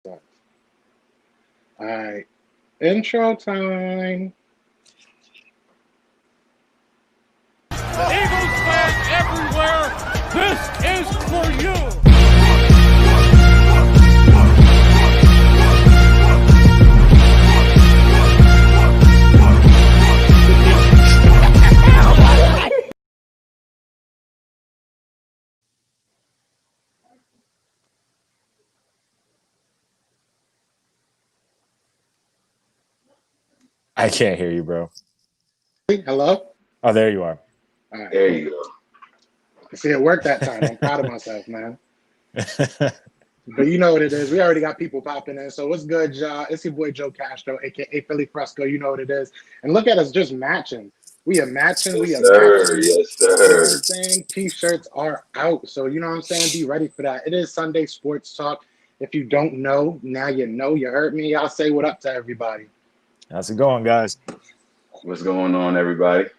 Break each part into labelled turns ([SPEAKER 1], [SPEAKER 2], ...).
[SPEAKER 1] All right, intro time.
[SPEAKER 2] Eagles fans everywhere, this is for you.
[SPEAKER 3] I can't hear you, bro.
[SPEAKER 1] Hello.
[SPEAKER 3] Oh, there you are.
[SPEAKER 1] All right,
[SPEAKER 4] There
[SPEAKER 1] cool.
[SPEAKER 4] you go.
[SPEAKER 1] See, it worked that time. I'm proud of myself, man. But you know what it is. We already got people popping in. So what's good, Ja? It's your boy Joe Castro, aka Philly Fresco. You know what it is. And look at us just matching. We are matching.
[SPEAKER 4] Yes,
[SPEAKER 1] We are
[SPEAKER 4] sir.
[SPEAKER 1] matching.
[SPEAKER 4] Yes,
[SPEAKER 1] You know what
[SPEAKER 4] sir.
[SPEAKER 1] I'm saying? T-shirts are out. So you know what I'm saying? Be ready for that. It is Sunday Sports Talk. If you don't know, now you know. You heard me. I'll say what up to everybody.
[SPEAKER 3] How's it going, guys?
[SPEAKER 4] What's going on, everybody?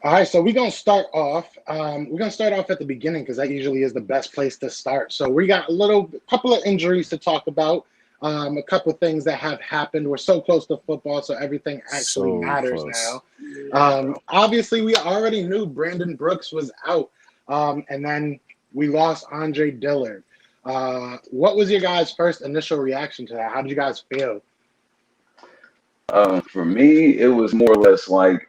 [SPEAKER 1] All right, so we're gonna start off. We're gonna start off at the beginning because that usually is the best place to start. So we got couple of injuries to talk about. A couple of things that have happened. We're so close to football, so everything actually
[SPEAKER 3] So
[SPEAKER 1] matters
[SPEAKER 3] close.
[SPEAKER 1] now. Obviously, we already knew Brandon Brooks was out, and then we lost Andre Dillard. What was your guys' first initial reaction to that? How did you guys feel?
[SPEAKER 4] For me, it was more or less like,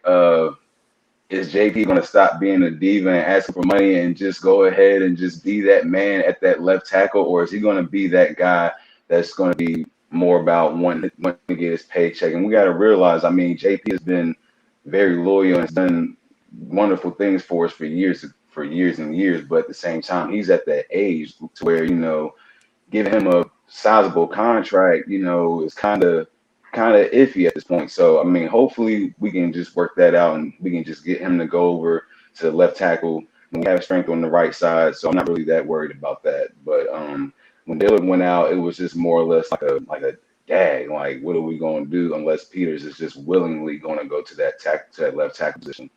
[SPEAKER 4] is JP going to stop being a diva and asking for money and just go ahead and just be that man at that left tackle, or is he going to be that guy that's going to be more about wanting to get his paycheck? And we got to realize, I mean, JP has been very loyal and has done wonderful things for us for years and years. But at the same time, he's at that age to where giving him a sizable contract, is kind of iffy at this point. So I mean, hopefully we can just work that out and we can just get him to go over to the left tackle. And we have strength on the right side, so I'm not really that worried about that. But when Dillard went out, it was just more or less like a dag. Like, what are we going to do unless Peters is just willingly going to go to that left tackle position?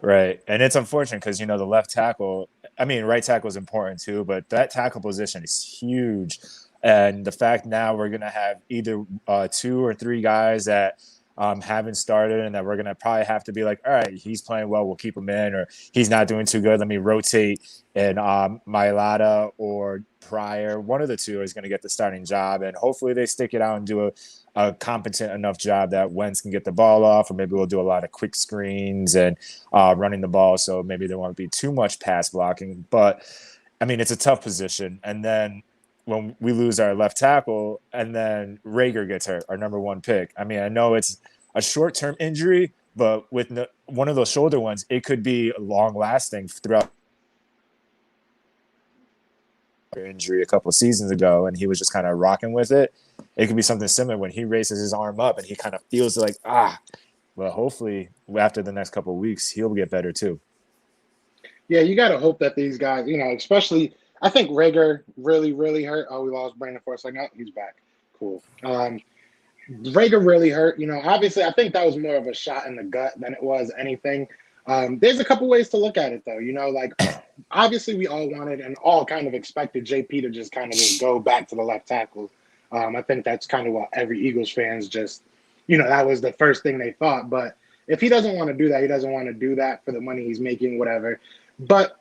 [SPEAKER 3] Right. And it's unfortunate because, the left tackle, I mean, right tackle is important too, but that tackle position is huge. And the fact now we're going to have either two or three guys that haven't started and that we're going to probably have to be like, all right, he's playing well, we'll keep him in, or he's not doing too good, let me rotate. And Mailata or Pryor, one of the two is going to get the starting job. And hopefully they stick it out and do a competent enough job that Wentz can get the ball off, or maybe we'll do a lot of quick screens and running the ball. So maybe there won't be too much pass blocking. But I mean, it's a tough position. And then when we lose our left tackle, and then Rager gets hurt, our number one pick. I mean, I know it's a short term injury, but with one of those shoulder ones, it could be long lasting throughout injury a couple of seasons ago, and he was just kind of rocking with it. It could be something similar when he raises his arm up and he kind of feels like, well, hopefully after the next couple of weeks, he'll get better too.
[SPEAKER 1] Yeah, you got to hope that these guys, especially, I think Rager really, really hurt. Oh, we lost Brandon for a second. Oh, he's back. Cool. Rager really hurt. Obviously, I think that was more of a shot in the gut than it was anything. There's a couple ways to look at it, though. Like, obviously, we all wanted and all kind of expected JP to just kind of just go back to the left tackle. I think that's kind of what every Eagles fans just, that was the first thing they thought. But if he doesn't want to do that, he doesn't want to do that for the money he's making, whatever. But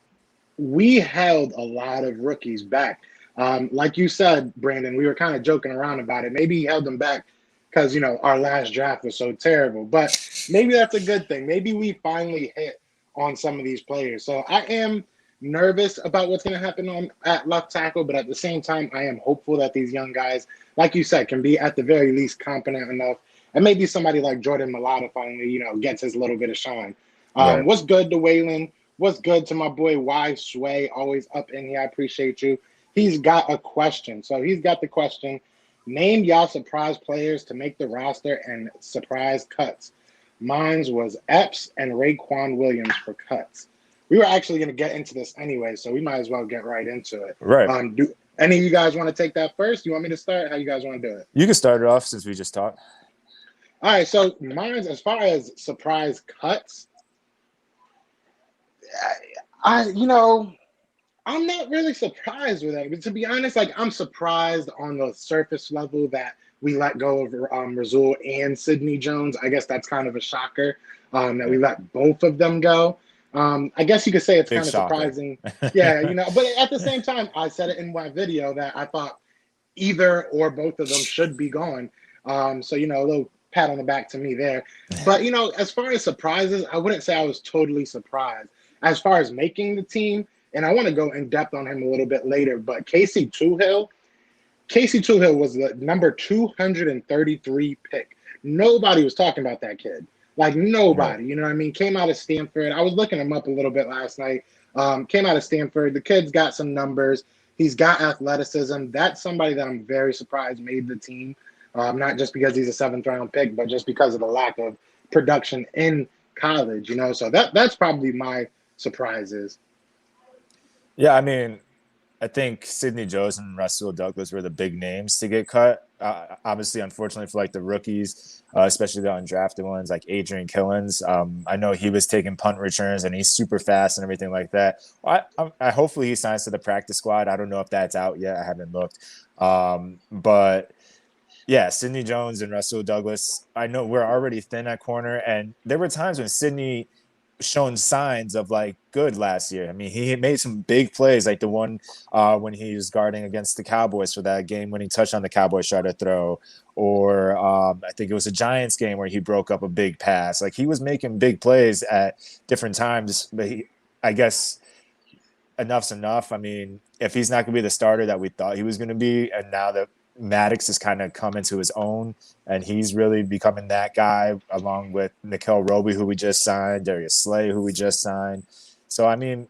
[SPEAKER 1] we held a lot of rookies back. Like you said, Brandon, we were kind of joking around about it. Maybe he held them back because, our last draft was so terrible. But maybe that's a good thing. Maybe we finally hit on some of these players. So I am nervous about what's going to happen at left tackle, but at the same time, I am hopeful that these young guys, like you said, can be at the very least competent enough. And maybe somebody like Jordan Mailata finally, gets his little bit of shine.
[SPEAKER 3] Right.
[SPEAKER 1] What's good to Waylon? What's good to my boy Y Sway? Always up in here. I appreciate you. He's got a question. So he's got the question. Name y'all surprise players to make the roster and surprise cuts. Mine was Epps and Raekwon Williams for cuts. We were actually going to get into this anyway, so we might as well get right into it.
[SPEAKER 3] Right.
[SPEAKER 1] Do any of you guys want to take that first? You want me to start? How you guys want to do it?
[SPEAKER 3] You can start it off since we just talked.
[SPEAKER 1] All right, so mine's as far as surprise cuts, I I'm not really surprised with that. But to be honest, like I'm surprised on the surface level that we let go of Razul and Sidney Jones. I guess that's kind of a shocker that
[SPEAKER 3] Yeah.
[SPEAKER 1] we let both of them go. I guess you could say it's
[SPEAKER 3] Big
[SPEAKER 1] kind of
[SPEAKER 3] shocker.
[SPEAKER 1] surprising. Yeah, but at the same time, I said it in my video that I thought either or both of them should be gone. So, a little pat on the back to me there. But, as far as surprises, I wouldn't say I was totally surprised. As far as making the team, and I want to go in depth on him a little bit later, but Twoher was the number 233 pick. Nobody was talking about that kid. Like
[SPEAKER 3] Right.
[SPEAKER 1] nobody, you know what I mean? Came out of Stanford. I was looking him up a little bit last night. Came out of Stanford. The kid's got some numbers. He's got athleticism. That's somebody that I'm very surprised made the team. Not just because he's a 7th-round pick, but just because of the lack of production in college, So that's probably my surprises.
[SPEAKER 3] Yeah, I mean, I think Sidney Jones and Russell Douglas were the big names to get cut. Obviously, unfortunately for like the rookies, especially the undrafted ones like Adrian Killens. I know he was taking punt returns and he's super fast and everything like that. I hopefully he signs to the practice squad. I don't know if that's out yet. I haven't looked. But yeah, Sidney Jones and Russell Douglas. I know we're already thin at corner, and there were times when Sidney shown signs of like good last year. I mean, he had made some big plays, like the one when he was guarding against the Cowboys for that game-winning touchdown the Cowboys tried to throw, or I think it was a Giants game where he broke up a big pass. Like he was making big plays at different times, but I guess enough's enough. I mean, if he's not going to be the starter that we thought he was going to be, and now that Maddox has kind of come into his own, and he's really becoming that guy, along with Nickel Roby, who we just signed, Darius Slay, who we just signed. So, I mean,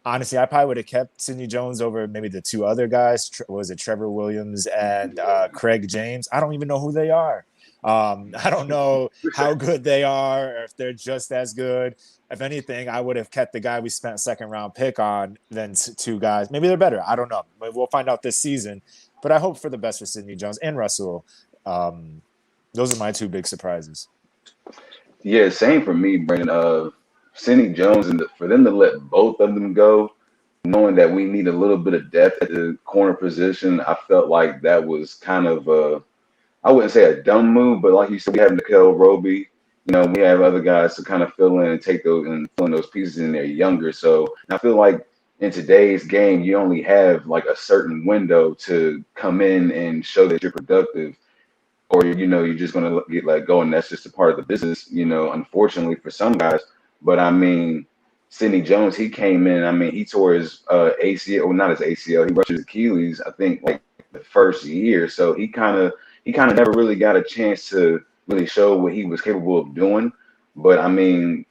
[SPEAKER 3] honestly, I probably would have kept Sidney Jones over maybe the two other guys. Was it Trevor Williams and Craig James? I don't even know who they are. I don't know how good they are, or if they're just as good. If anything, I would have kept the guy we spent a 2nd-round pick on than two guys. Maybe they're better. I don't know. We'll find out this season. But I hope for the best for Sidney Jones and Russell. Those are my two big surprises.
[SPEAKER 4] Yeah, same for me, Brandon. Sidney Jones, and for them to let both of them go, knowing that we need a little bit of depth at the corner position, I felt like that was kind of I wouldn't say a dumb move, but like you said, we have Nickel Roby. We have other guys to kind of fill in and take those and fill in those pieces, and they're younger. So I feel like in today's game, you only have like a certain window to come in and show that you're productive, or you're just going to get let go, and that's just a part of the business. Unfortunately for some guys. But I mean, Sidney Jones, he came in. I mean, he tore his ACL, well, not his ACL. He ruptured his Achilles, I think, like the first year. So he kind of never really got a chance to really show what he was capable of doing. But I mean,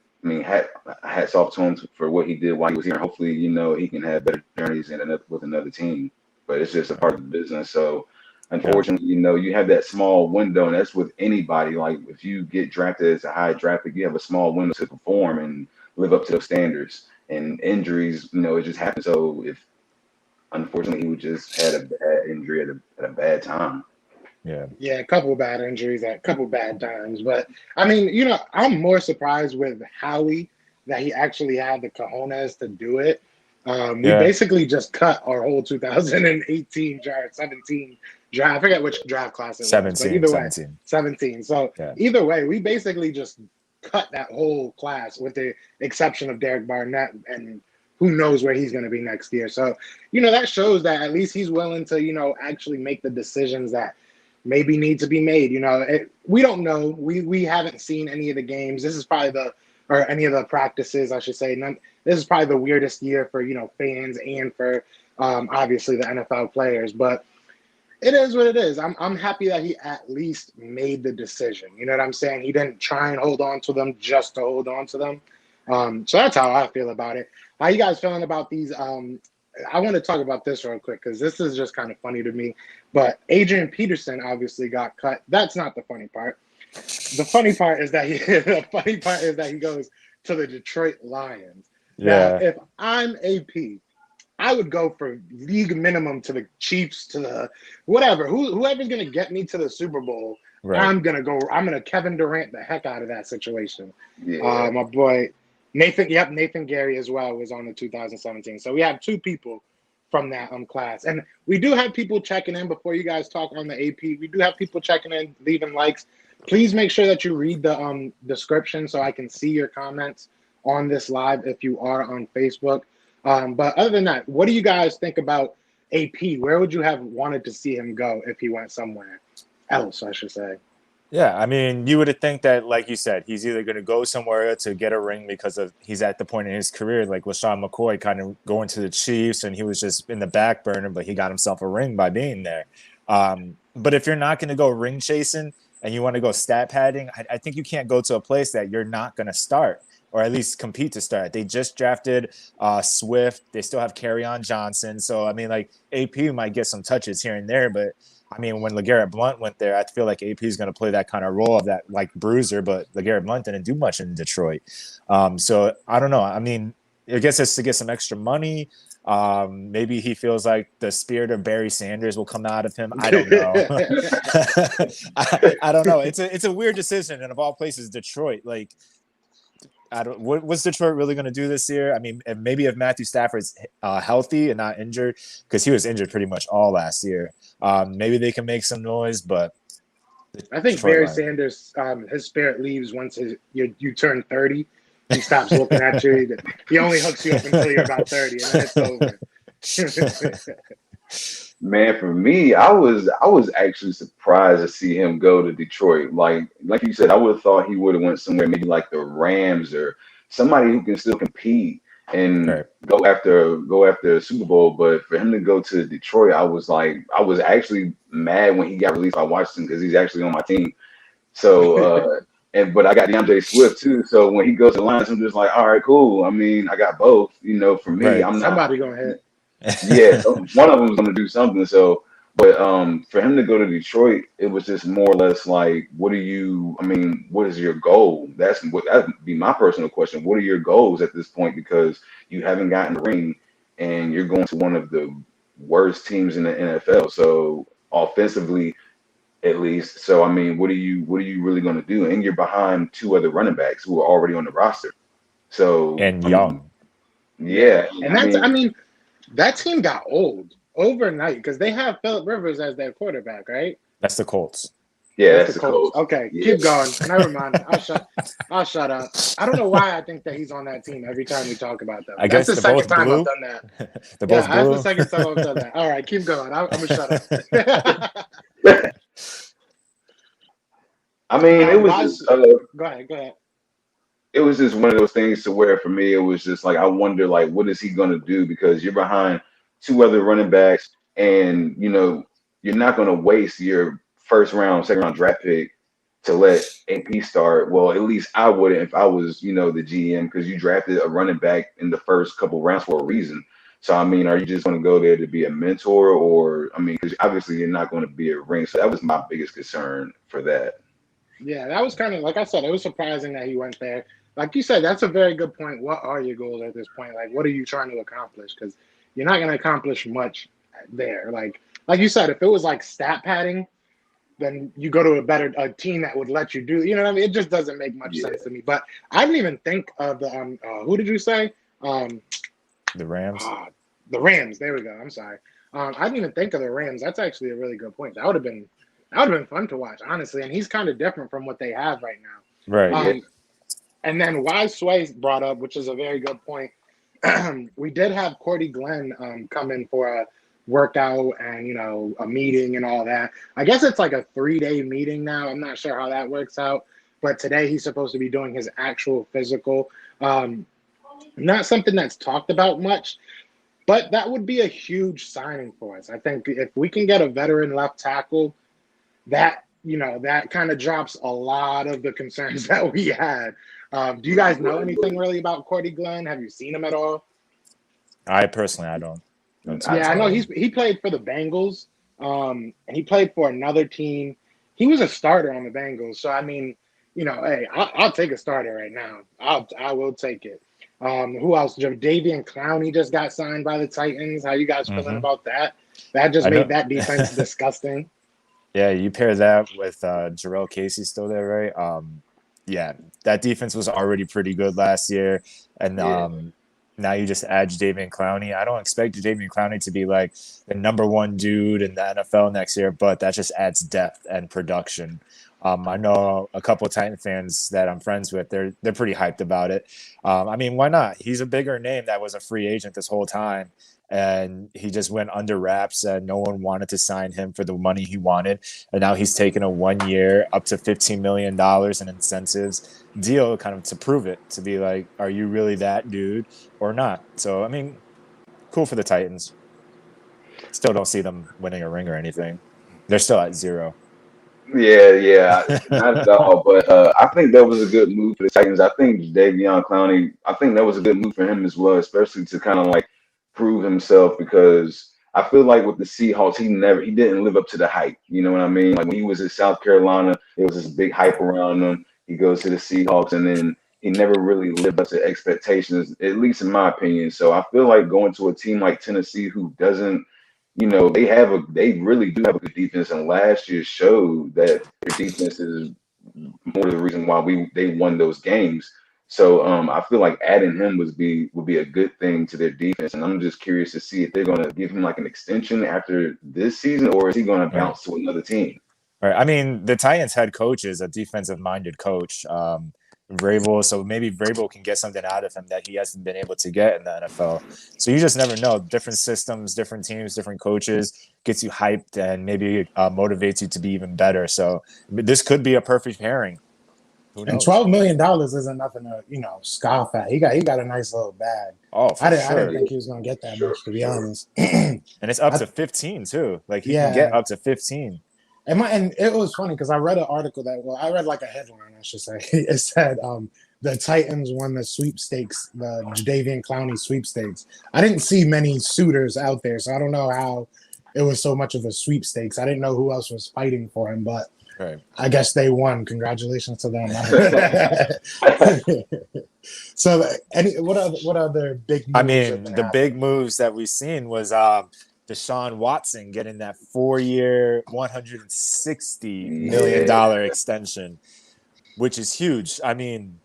[SPEAKER 4] hats off to him for what he did while he was here. Hopefully, he can have better journeys with another team. But it's just a part of the business. So unfortunately, you have that small window, and that's with anybody. Like if you get drafted as a high draft pick, you have a small window to perform and live up to those standards. And injuries, it just happens. So if unfortunately he would just had a bad injury at a bad time.
[SPEAKER 1] Yeah, a couple of bad injuries at a couple of bad times. But I mean, I'm more surprised with Howie that he actually had the cojones to do it. We basically just cut our whole 2018 draft, 17 draft. I forget which draft class it was,
[SPEAKER 3] 17,
[SPEAKER 1] but either
[SPEAKER 3] 17.
[SPEAKER 1] way, 17. So either way, we basically just cut that whole class with the exception of Derek Barnett, and who knows where he's going to be next year. So, that shows that at least he's willing to, actually make the decisions that maybe need to be made. We don't know. We haven't seen any of the games. This is probably or any of the practices, I should say. This is probably the weirdest year for, fans and for obviously the NFL players. But it is what it is. I'm happy that he at least made the decision. You know what I'm saying? He didn't try and hold on to them just to hold on to them. So that's how I feel about it. How you guys feeling about these? I want to talk about this real quick because this is just kind of funny to me. But Adrian Peterson obviously got cut. That's not the funny part. The funny part is that he goes to the Detroit Lions.
[SPEAKER 3] Yeah.
[SPEAKER 1] Now, if I'm AP, I would go for league minimum to the Chiefs, to the whatever. Whoever's going to get me to the Super Bowl, right. I'm going to Kevin Durant the heck out of that situation.
[SPEAKER 4] Yeah.
[SPEAKER 1] My boy. Nathan Gary as well was on the 2017. So we have 2 people from that class. And we do have people checking in before you guys talk on the AP. We do have people checking in, leaving likes. Please make sure that you read the description so I can see your comments on this live if you are on Facebook. But other than that, what do you guys think about AP? Where would you have wanted to see him go if he went somewhere else, I should say?
[SPEAKER 3] Yeah, I mean, you would think that, like you said, he's either going to go somewhere to get a ring because he's at the point in his career, like LaShawn McCoy, kind of going to the Chiefs, and he was just in the back burner, but he got himself a ring by being there. But if you're not going to go ring chasing and you want to go stat padding, I think you can't go to a place that you're not going to start, or at least compete to start. They just drafted Swift. They still have Kerryon Johnson. So, I mean, like, AP might get some touches here and there, but I mean, when LeGarrette Blount went there, I feel like AP is going to play that kind of role of that, like, bruiser, but LeGarrette Blount didn't do much in Detroit. So I don't know. I mean, I guess it's to get some extra money. Maybe he feels like the spirit of Barry Sanders will come out of him. I don't know. I don't know. It's a weird decision. And of all places, Detroit, like, what's Detroit really going to do this year? I mean, maybe if Matthew Stafford's healthy and not injured, because he was injured pretty much all last year, maybe they can make some noise. But
[SPEAKER 1] I think Barry Sanders, his spirit leaves once you turn 30. He stops looking at you. He only hooks you up until you're about 30, and then it's over.
[SPEAKER 4] Man, for me, I was actually surprised to see him go to Detroit. Like you said, I would have thought he would have went somewhere maybe like the Rams or somebody who can still compete and go after a Super Bowl. But for him to go to Detroit, I was actually mad when he got released by Washington because he's actually on my team. So but I got DeAndre Swift too. So when he goes to the Lions, I'm just like, all right, cool. I mean, I got both. You know, for me, I'm
[SPEAKER 1] somebody gonna hit.
[SPEAKER 4] Yeah, one of them is going to do something. So, but for him to go to Detroit, it was just more or less like, what is your goal? That would be my personal question. What are your goals at this point? Because you haven't gotten the ring, and you're going to one of the worst teams in the NFL. So offensively, at least. So I mean, what are you really going to do? And you're behind 2 other running backs who are already on the roster. So
[SPEAKER 3] young.
[SPEAKER 4] Yeah,
[SPEAKER 1] and that team got old overnight because they have Phillip Rivers as their quarterback, right?
[SPEAKER 3] That's the Colts.
[SPEAKER 4] Yeah, that's the Colts.
[SPEAKER 1] Okay,
[SPEAKER 4] yeah.
[SPEAKER 1] Keep going. Never mind. I'll shut up. I don't know why I think that he's on that team every time we talk about them.
[SPEAKER 3] I guess
[SPEAKER 1] that's the second time I've done that.
[SPEAKER 3] They're both blue.
[SPEAKER 1] That's the second time I've done that. All right, keep going. I'm gonna shut up.
[SPEAKER 4] I mean, it was just,
[SPEAKER 1] go ahead.
[SPEAKER 4] It was just one of those things to where for me it was just like I wonder like what is he going to do because you're behind 2 other running backs and you know you're not going to waste your second round draft pick to let AP start. Well, at least I wouldn't if I was the GM because you drafted a running back in the first couple rounds for a reason. So I mean, are you just going to go there to be a mentor or I mean because obviously you're not going to be a ring. So that was my biggest concern for that.
[SPEAKER 1] Yeah, that was kind of like I said. It was surprising that he went there. Like you said, that's a very good point. What are your goals at this point? Like, what are you trying to accomplish? Because you're not going to accomplish much there. Like you said, if it was like stat padding, then you go to a team that would let you do. You know what I mean? It just doesn't make much sense to me. But I didn't even think of the who did you say?
[SPEAKER 3] The Rams.
[SPEAKER 1] The Rams. There we go. I'm sorry. I didn't even think of the Rams. That's actually a really good point. That would have been fun to watch, honestly. And he's kind of different from what they have right now.
[SPEAKER 3] Right.
[SPEAKER 1] And then Wise Sway brought up, which is a very good point. We did have Cordy Glenn come in for a workout and, a meeting and all that. I guess it's like a 3-day meeting now. I'm not sure how that works out. But today he's supposed to be doing his actual physical. Not something that's talked about much, but that would be a huge signing for us. I think if we can get a veteran left tackle, that kind of drops a lot of the concerns that we had. Do you guys know anything really about Cordy Glenn? Have you seen him at all?
[SPEAKER 3] I don't.
[SPEAKER 1] I know he played for the Bengals, and he played for another team. He was a starter on the Bengals, so I mean, hey, I'll take a starter right now. I will take it. Who else? Jadeveon Clowney just got signed by the Titans. How you guys feeling about that? That just made that defense disgusting.
[SPEAKER 3] Yeah, you pair that with Jarrell Casey still there, right? yeah, that defense was already pretty good last year, and
[SPEAKER 4] Yeah.
[SPEAKER 3] now you just add Jadeveon Clowney. I don't expect Jadeveon Clowney to be like the number one dude in the NFL next year, but that just adds depth and production. I know a couple of Titan fans that I'm friends with. They're pretty hyped about it. I mean, why not? He's a bigger name that was a free agent this whole time, and he just went under wraps, and no one wanted to sign him for the money he wanted. And now he's taken a 1 year, up to $15 million in incentives deal, kind of to prove it, to be like, are you really that dude or not? So, I mean, cool for the Titans. Still don't see them winning a ring or anything. They're still at 0.
[SPEAKER 4] Yeah, not at all. But I think that was a good move for the Titans. I think Davion Clowney, I think that was a good move for him as well, especially to kind of like prove himself because I feel like with the Seahawks, he didn't live up to the hype. You know what I mean? Like when he was in South Carolina, there was this big hype around him. He goes to the Seahawks, and then he never really lived up to expectations, at least in my opinion. So I feel like going to a team like Tennessee who doesn't they really do have a good defense, and last year showed that their defense is more of the reason why they won those games. So I feel like adding him would be a good thing to their defense, and I'm just curious to see if they're going to give him like an extension after this season, or is he going to bounce to another team?
[SPEAKER 3] Right. I mean, the Titans head coach is a defensive-minded coach. Vrabel, so maybe Vrabel can get something out of him that he hasn't been able to get in the NFL. So you just never know. Different systems, different teams, different coaches gets you hyped and maybe motivates you to be even better. So this could be a perfect pairing.
[SPEAKER 1] Who knows? And $12 million isn't nothing to scoff at. He got a nice little bag.
[SPEAKER 3] Oh,
[SPEAKER 1] I didn't think he was going to get that much, to be honest.
[SPEAKER 3] And it's up to 15 too. Like he can get up to 15.
[SPEAKER 1] And it was funny because I read an article I read like a headline, I should say. It said the Titans won the sweepstakes, the Jadeveon Clowney sweepstakes. I didn't see many suitors out there, so I don't know how it was so much of a sweepstakes. I didn't know who else was fighting for him, but I guess they won. Congratulations to them. So, what other big moves?
[SPEAKER 3] I mean, the big moves that we've seen was Deshaun Watson getting that 4-year, $160 million extension, which is huge. I mean,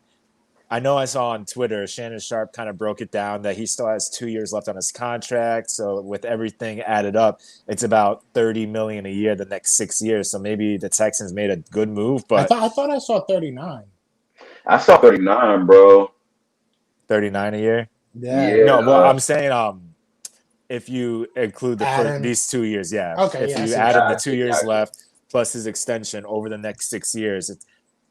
[SPEAKER 3] I know I saw on Twitter, Shannon Sharp kind of broke it down that he still has 2 years left on his contract. So with everything added up, it's about $30 million a year the next 6 years. So maybe the Texans made a good move. But
[SPEAKER 1] I thought I saw 39.
[SPEAKER 4] I saw 39, bro.
[SPEAKER 3] 39 a year?
[SPEAKER 1] Yeah.
[SPEAKER 3] No, well, I'm saying if you include these 2 years, yeah.
[SPEAKER 1] Okay.
[SPEAKER 3] If you add in the 2 years left plus his extension over the next 6 years,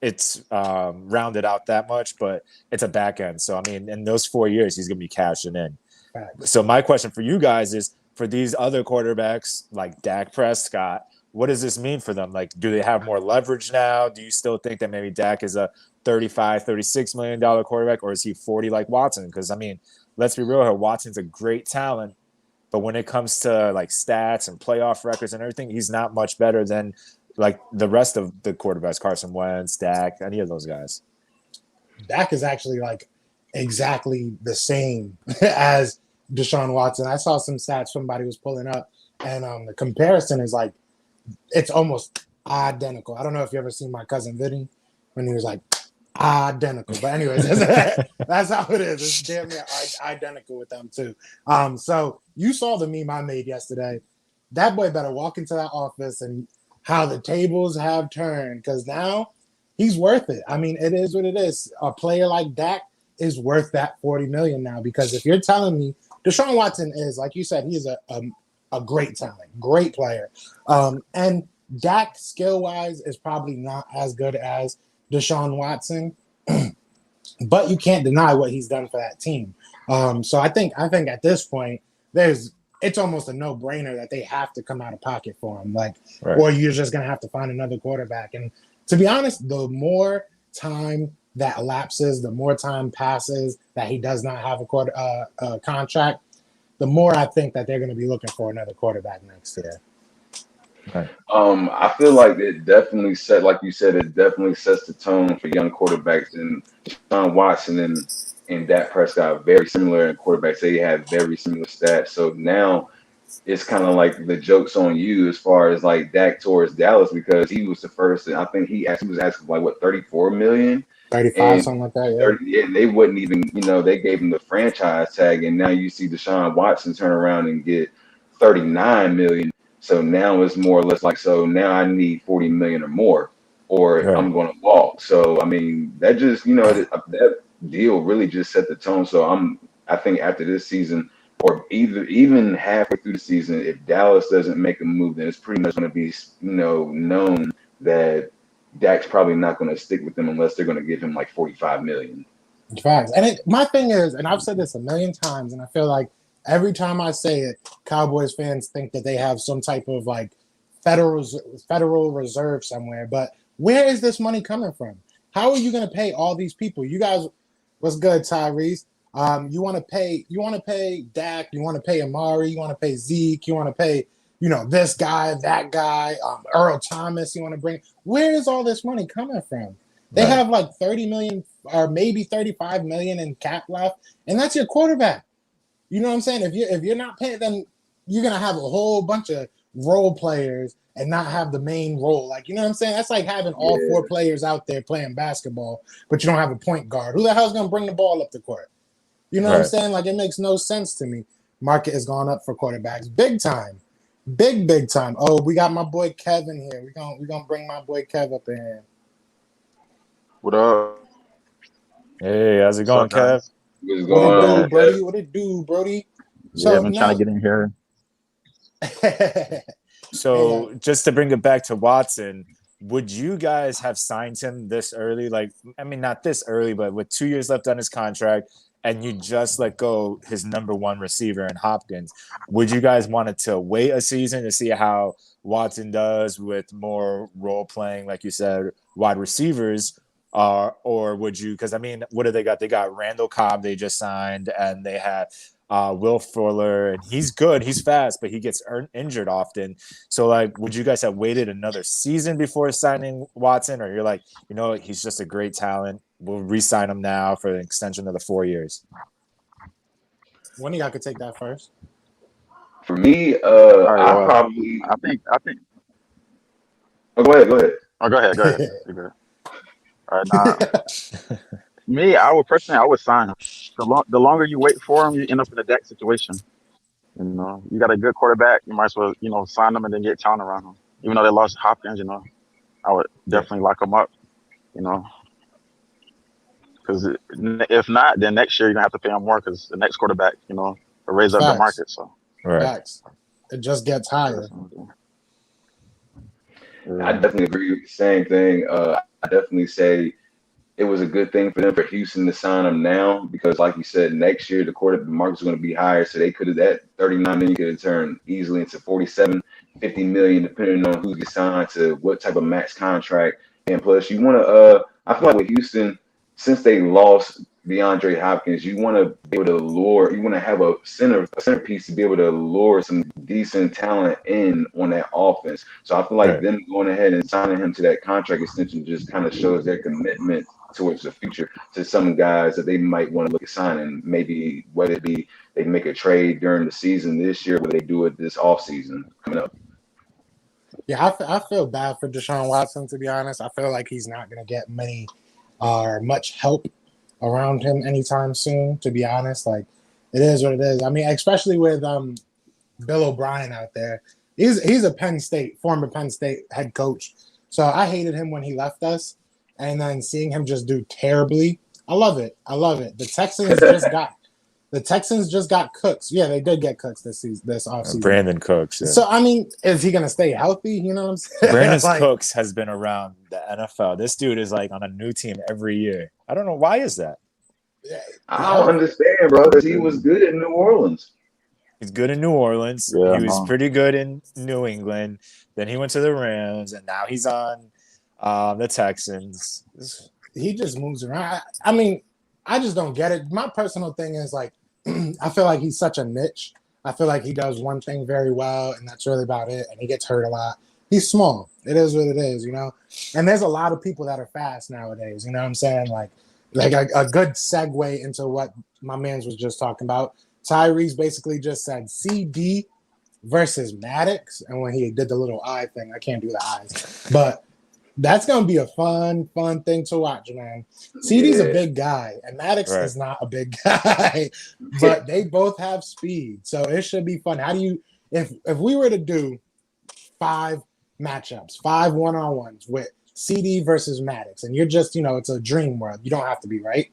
[SPEAKER 3] it's rounded out that much, but it's a back end. So I mean, in those 4 years, he's gonna be cashing in. Right. So my question for you guys is, for these other quarterbacks like Dak Prescott, what does this mean for them? Like, do they have more leverage now? Do you still think that maybe Dak is a $35-36 million quarterback, or is he 40 like Watson? Because I mean, let's be real here, Watson's a great talent, but when it comes to like stats and playoff records and everything, he's not much better than like the rest of the quarterbacks, Carson Wentz, Dak, any of those guys.
[SPEAKER 1] Dak is actually like exactly the same as Deshaun Watson. I saw some stats somebody was pulling up, and the comparison is like, it's almost identical. I don't know if you ever seen My Cousin Vinny when he was like identical, but anyways, that's how it is. It's damn near identical with them too. So you saw the meme I made yesterday. That boy better walk into that office and how the tables have turned, because now he's worth it. I mean, it is what it is. A player like Dak is worth that $40 million now, because if you're telling me Deshaun Watson is, like you said, he's a great talent, great player. And Dak skill-wise is probably not as good as Deshaun Watson, but you can't deny what he's done for that team. So I think at this point, it's almost a no-brainer that they have to come out of pocket for him, or you're just going to have to find another quarterback. And to be honest, the more time that lapses, the more time passes that he does not have a contract, the more I think that they're going to be looking for another quarterback next year.
[SPEAKER 4] Right. I feel like it definitely like you said, it definitely sets the tone for young quarterbacks. And Deshaun Watson and Dak Prescott are very similar in quarterbacks. They have very similar stats. So now it's kind of like the joke's on you as far as like Dak towards Dallas, because he was the first. And I think he was asking like what, $34 million.
[SPEAKER 1] 35,
[SPEAKER 4] And
[SPEAKER 1] something like that.
[SPEAKER 4] 30, yeah, they wouldn't even, they gave him the franchise tag, and now you see Deshaun Watson turn around and get 39 million. So now it's more or less like, so now I need 40 million or more, or
[SPEAKER 3] Right.
[SPEAKER 4] I'm going to walk. So I mean, that just, that deal really just set the tone. So I think after this season, or even halfway through the season, if Dallas doesn't make a move, then it's pretty much going to be, known that Dak's probably not going to stick with them unless they're going to give him like 45 million.
[SPEAKER 1] Facts. And my thing is, and I've said this a million times, and I feel like every time I say it, Cowboys fans think that they have some type of like federal reserve somewhere. But where is this money coming from? How are you going to pay all these people? You guys, what's good, Tyrese? You want to pay Dak, you want to pay Amari, you want to pay Zeke, you want to pay, this guy, that guy, Earl Thomas, you want to bring. Where is all this money coming from? They have like 30 million or maybe 35 million in cap left, and that's your quarterback. You know what I'm saying? If you're not paying, then you're gonna have a whole bunch of role players and not have the main role. Like, you know what I'm saying? That's like having all four players out there playing basketball, but you don't have a point guard. Who the hell's gonna bring the ball up the court? You know what I'm saying? Like, it makes no sense to me. Market has gone up for quarterbacks, big time, big time. Oh, we got my boy Kevin here. We're gonna bring my boy Kev up in here.
[SPEAKER 5] What up?
[SPEAKER 3] Hey, how's it going, Kev?
[SPEAKER 4] What's going on,
[SPEAKER 1] Brody? What it do, Brody?
[SPEAKER 5] So, I've been trying to get in here.
[SPEAKER 3] So just to bring it back to Watson, would you guys have signed him this early? Like, I mean, not this early, but with 2 years left on his contract, and you just let go his number one receiver in Hopkins, would you guys wanted to wait a season to see how Watson does with more role playing, like you said, wide receivers? Or would you? Because I mean, what do they got? They got Randall Cobb they just signed, and they have Will Fuller, and he's good, he's fast, but he gets injured often. So, like, would you guys have waited another season before signing Watson, or you're like, he's just a great talent, we'll re-sign him now for an extension of the 4 years?
[SPEAKER 1] One of y'all could take that first.
[SPEAKER 4] For me,
[SPEAKER 5] I think.
[SPEAKER 4] Oh, go ahead.
[SPEAKER 5] Oh, go ahead. All right, me, I would sign him. The longer you wait for him, you end up in a Dak situation. You got a good quarterback, you might as well, sign him and then get talent around him. Even though they lost Hopkins, I would definitely lock him up, because if not, then next year you're gonna have to pay him more because the next quarterback, will raise up the market. So
[SPEAKER 1] Facts. It just gets higher.
[SPEAKER 4] I definitely agree with the same thing. I definitely say it was a good thing for them for Houston to sign him now because, like you said, next year the quarterback market's going to be higher, so they could have that 39 million could have turned easily into 47, 50 million, depending on who gets signed to what type of max contract. And plus, you want to. I feel like with Houston, since they lost DeAndre Hopkins, you want to be able to lure. You want to have a centerpiece to be able to lure some decent talent in on that offense. So I feel like them going ahead and signing him to that contract extension just kind of shows their commitment towards the future to some guys that they might want to look at signing. Maybe whether it be they make a trade during the season this year, or they do it this off season coming up.
[SPEAKER 1] Yeah, I feel bad for Deshaun Watson, to be honest. I feel like he's not going to get many or much help around him anytime soon, to be honest. Like, it is what it is. I mean, especially with Bill O'Brien out there. He's a former Penn State head coach. So I hated him when he left us. And then seeing him just do terribly, I love it. The Texans just got Cooks. Yeah, they did get Cooks this offseason.
[SPEAKER 3] Brandon Cooks. Yeah.
[SPEAKER 1] So, I mean, is he going to stay healthy? You know what I'm saying?
[SPEAKER 3] Brandon Cooks has been around the NFL. This dude is like on a new team every year. I don't know. Why is that?
[SPEAKER 4] I don't understand, bro, because he was good in New Orleans.
[SPEAKER 3] He's good in New Orleans.
[SPEAKER 5] Yeah,
[SPEAKER 3] he was pretty good in New England. Then he went to the Rams, and now he's on the Texans.
[SPEAKER 1] He just moves around. I mean, I just don't get it. My personal thing is like, I feel like he's such a niche. I feel like he does one thing very well, and that's really about it. And he gets hurt a lot. He's small. It is what it is, And there's a lot of people that are fast nowadays. You know what I'm saying? Like a good segue into what my man's was just talking about. Tyrese basically just said CD versus Maddox, and when he did the little eye thing, I can't do the eyes, but That's gonna be a fun thing to watch, man. CD's a
[SPEAKER 4] Yeah.
[SPEAKER 1] big guy, and Maddox
[SPEAKER 3] Right.
[SPEAKER 1] is not a big guy, but they both have speed, so it should be fun. How do you, if we were to do 5 matchups, 5 one-on-ones with CD versus Maddox, and you're just, it's a dream world. You don't have to be right.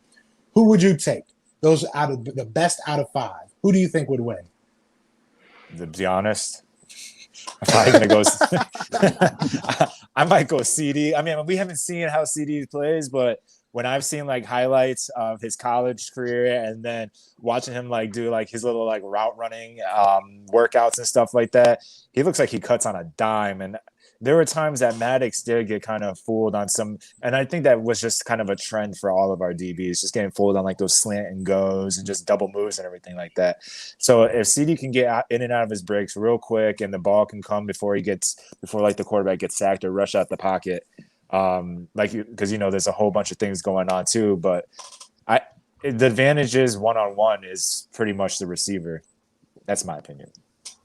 [SPEAKER 1] Who would you take? Those out of the best out of 5. Who do you think would win?
[SPEAKER 3] To be honest, I'm probably gonna go. I might go CD. I mean, we haven't seen how CD plays, but when I've seen like highlights of his college career and then watching him like do like his little like route running workouts and stuff like that, he looks like he cuts on a dime. And there were times that Maddox did get kind of fooled on some, and I think that was just kind of a trend for all of our DBs, just getting fooled on like those slant and goes and just double moves and everything like that. So if CD can get out, in and out of his breaks real quick, and the ball can come before like the quarterback gets sacked or rush out the pocket, because there's a whole bunch of things going on too. But the advantage is one-on-one is pretty much the receiver. That's my opinion,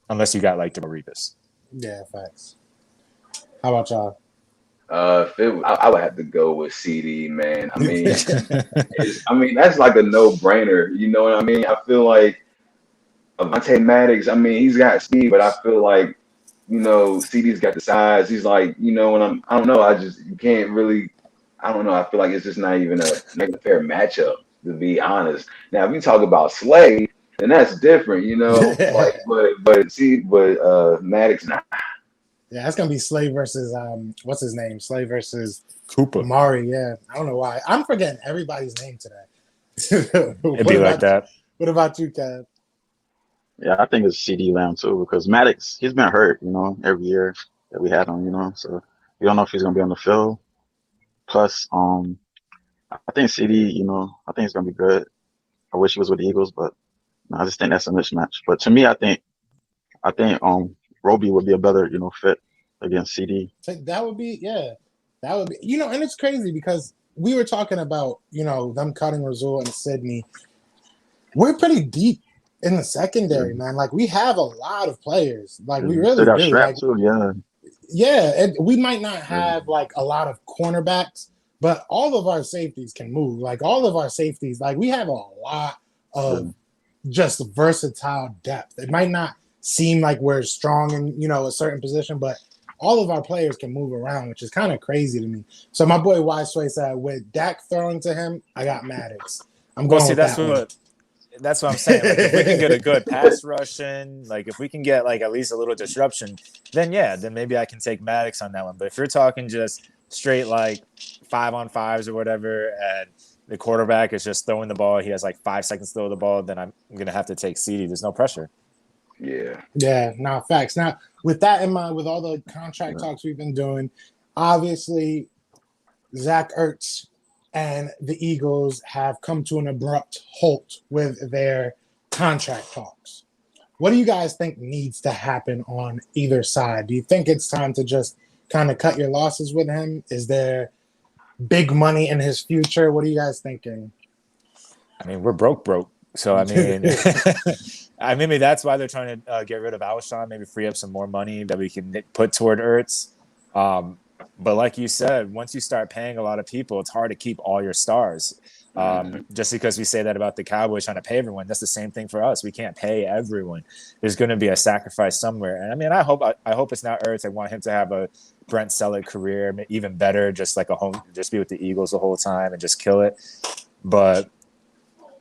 [SPEAKER 3] unless you got like Revis.
[SPEAKER 1] Yeah, facts. How about y'all?
[SPEAKER 4] I would have to go with CD, man. I mean, that's like a no-brainer. You know what I mean? I feel like Avonte Maddox. I mean, he's got speed, but I feel like CD's got the size. He's like, I don't know. You can't really. I don't know. I feel like it's just not even a fair matchup, to be honest. Now, if you talk about Slay, then that's different, Like, but Maddox, nah.
[SPEAKER 1] Yeah, that's gonna be Slay versus what's his name? Slay versus
[SPEAKER 3] Cooper.
[SPEAKER 1] Amari. Yeah, I don't know why. I'm forgetting everybody's name today.
[SPEAKER 3] It'd be like that.
[SPEAKER 1] What about you, Kev?
[SPEAKER 5] Yeah, I think it's CD Lamb too, because Maddox, he's been hurt, every year that we had him, so we don't know if he's gonna be on the field. Plus, I think CD, I think it's gonna be good. I wish he was with the Eagles, but I just think that's a mismatch. But to me, I think Roby would be a better, fit against CD.
[SPEAKER 1] That would be, and it's crazy because we were talking about, them cutting Rasul and Sydney. We're pretty deep in the secondary, man. Like, we have a lot of players. Like, we really do.
[SPEAKER 5] Like, too,
[SPEAKER 1] and we might not have like a lot of cornerbacks, but all of our safeties can move. Like, all of our safeties, like, we have a lot of just versatile depth. It might not seem like we're strong in, a certain position, but all of our players can move around, which is kind of crazy to me. So my boy Wiseway said, with Dak throwing to him, I got Maddox. I'm going with
[SPEAKER 3] that's what I'm saying. Like, if we can get a good pass rush in, like if we can get like at least a little disruption, then maybe I can take Maddox on that one. But if you're talking just straight like 5-on-5s or whatever, and the quarterback is just throwing the ball, he has like 5 seconds to throw the ball, then I'm gonna have to take CD. There's no pressure.
[SPEAKER 1] Yeah, facts. Now, with that in mind, with all the contract talks we've been doing, obviously Zach Ertz and the Eagles have come to an abrupt halt with their contract talks. What do you guys think needs to happen on either side? Do you think it's time to just kind of cut your losses with him? Is there big money in his future? What are you guys thinking?
[SPEAKER 3] I mean, we're broke. So, I mean, maybe that's why they're trying to get rid of Alshon, maybe free up some more money that we can put toward Ertz. But like you said, once you start paying a lot of people, it's hard to keep all your stars. Just because we say that about the Cowboys trying to pay everyone, that's the same thing for us. We can't pay everyone. There's going to be a sacrifice somewhere. And I mean, I hope it's not Ertz. I want him to have a Brent Selleck career, even better, just like just be with the Eagles the whole time and just kill it. But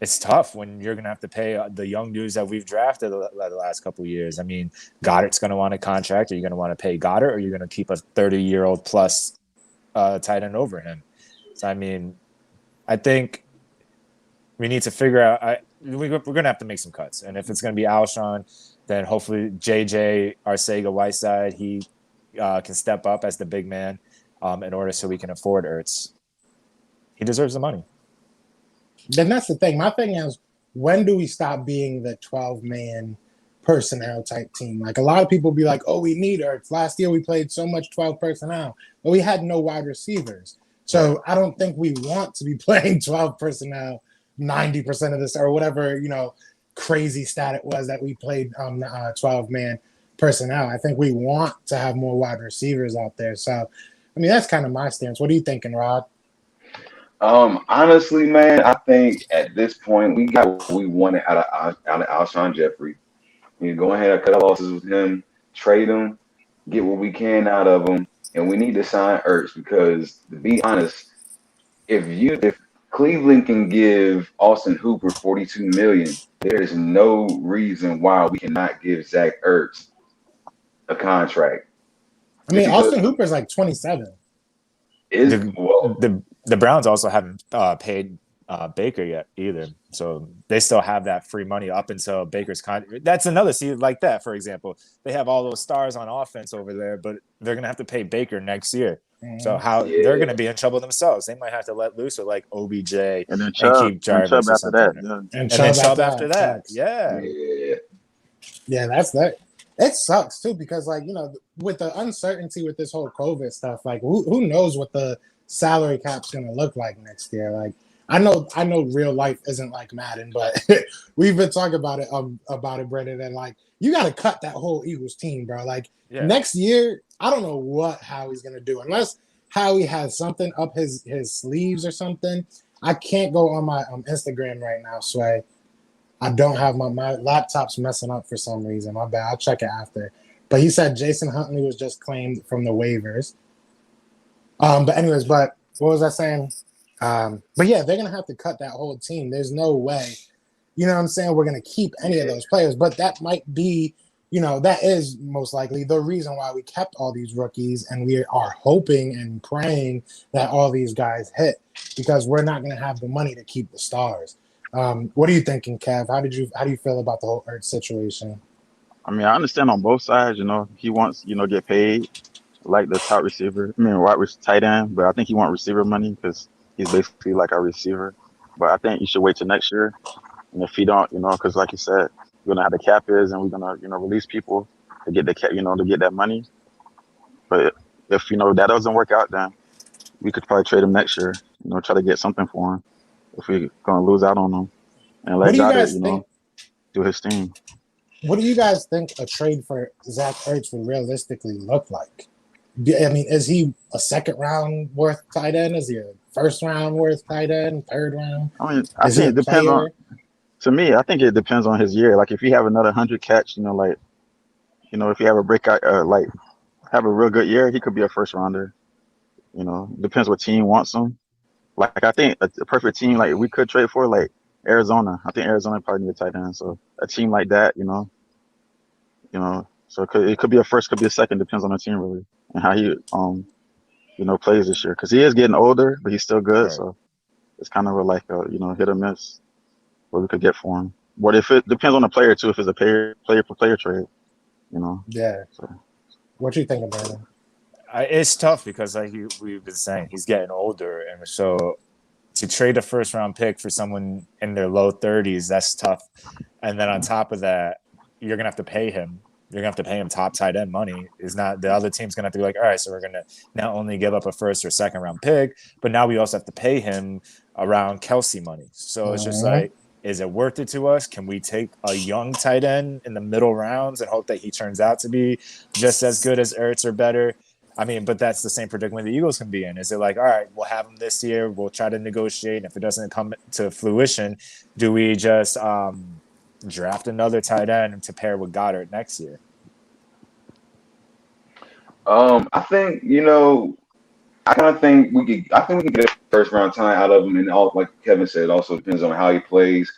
[SPEAKER 3] it's tough when you're going to have to pay the young dudes that we've drafted the last couple of years. I mean, Goddard's going to want a contract. Are you going to want to pay Goddard, or are you going to keep a 30-year-old plus tight end over him? So, I mean, I think we need to figure out we're going to have to make some cuts. And if it's going to be Alshon, then hopefully JJ Arcega-Whiteside, he can step up as the big man in order so we can afford Ertz. He deserves the money.
[SPEAKER 1] Then that's the thing. My thing is, when do we stop being the 12-man personnel type team? Like, a lot of people be like, oh, we need Ertz. Last year we played so much 12 personnel, but we had no wide receivers. So I don't think we want to be playing 12 personnel 90% of this, or whatever, crazy stat it was that we played 12-man personnel. I think we want to have more wide receivers out there. So I mean, that's kind of my stance. What are you thinking, Rod?
[SPEAKER 4] Honestly, man, I think at this point we got what we wanted out of Alshon Jeffrey. You go ahead and cut our losses with him, trade him, get what we can out of him, and we need to sign Ertz because, to be honest, if Cleveland can give Austin Hooper $42 million, there is no reason why we cannot give Zach Ertz a contract.
[SPEAKER 1] I mean, Austin Hooper's like 27.
[SPEAKER 3] The Browns also haven't paid Baker yet either, so they still have that free money up until Baker's contract. That's another season like that. For example, they have all those stars on offense over there, but they're gonna have to pay Baker next year. So they're gonna be in trouble themselves. They might have to let loose with like OBJ
[SPEAKER 5] and then
[SPEAKER 3] keep Jarvis
[SPEAKER 5] Chubb
[SPEAKER 3] or
[SPEAKER 5] after
[SPEAKER 3] something.
[SPEAKER 5] that.
[SPEAKER 3] And then Chubb after that.
[SPEAKER 1] Yeah, that's that. It sucks too because, like, with the uncertainty with this whole COVID stuff, like who knows what the salary cap's gonna look like next year. Like, I know real life isn't like Madden, but we've been talking about it, Brendan, and like you got to cut that whole Eagles team, bro. Like next year, I don't know what Howie's gonna do unless Howie has something up his sleeves or something. I can't go on my Instagram right now, Sway. I don't have my laptop's messing up for some reason. My bad. I'll check it after. But he said Jason Huntley was just claimed from the waivers. But anyways, what was I saying? But yeah, they're gonna have to cut that whole team. There's no way, you know what I'm saying, we're gonna keep any of those players. But that might be, that is most likely the reason why we kept all these rookies, and we are hoping and praying that all these guys hit because we're not gonna have the money to keep the stars. What are you thinking, Kev? How do you feel about the whole Ertz situation?
[SPEAKER 5] I mean, I understand on both sides. He wants get paid like the top receiver. I mean, wide tight end, but I think he wants receiver money because he's basically like our receiver. But I think you should wait till next year. And if he don't, because like you said, we're gonna have the cap is, and we're gonna release people to get the cap, to get that money. But if that doesn't work out, then we could probably trade him next year. Try to get something for him if we're gonna lose out on him and let Goddard, do his thing.
[SPEAKER 1] What do you guys think a trade for Zach Ertz would realistically look like? I mean, is he a second round worth tight end? Is he a first round worth tight end? Third round?
[SPEAKER 5] I mean, I think it depends on. To me, I think it depends on his year. Like if you have another 100 catch, if you have a breakout, have a real good year, he could be a first rounder. Depends what team wants him. Like I think a perfect team like we could trade for like Arizona. I think Arizona probably need a tight end. So a team like that, so it could be a first, could be a second, depends on the team really and how he plays this year because he is getting older, but he's still good. Right. So it's kind of like a hit or miss what we could get for him. But if it depends on the player too, if it's a player for player trade,
[SPEAKER 1] Yeah. So. What you think about it?
[SPEAKER 3] It's tough because like we've been saying, he's getting older, and so to trade a first round pick for someone in their low 30s, that's tough. And then on top of that, you're gonna have to pay him. You're gonna have to pay him top tight end money. Is not the other team's gonna have to be like, all right, so we're gonna not only give up a first or second round pick, but now we also have to pay him around Kelsey money. So it's just like, is it worth it to us? Can we take a young tight end in the middle rounds and hope that he turns out to be just as good as Ertz or better? I mean, but that's the same predicament the Eagles can be in. Is it like, all right, we'll have him this year, we'll try to negotiate, and if it doesn't come to fruition, do we just draft another tight end to pair with Goddard next year?
[SPEAKER 4] I think I kind of think we can get a first round time out of him, and all like Kevin said, it also depends on how he plays.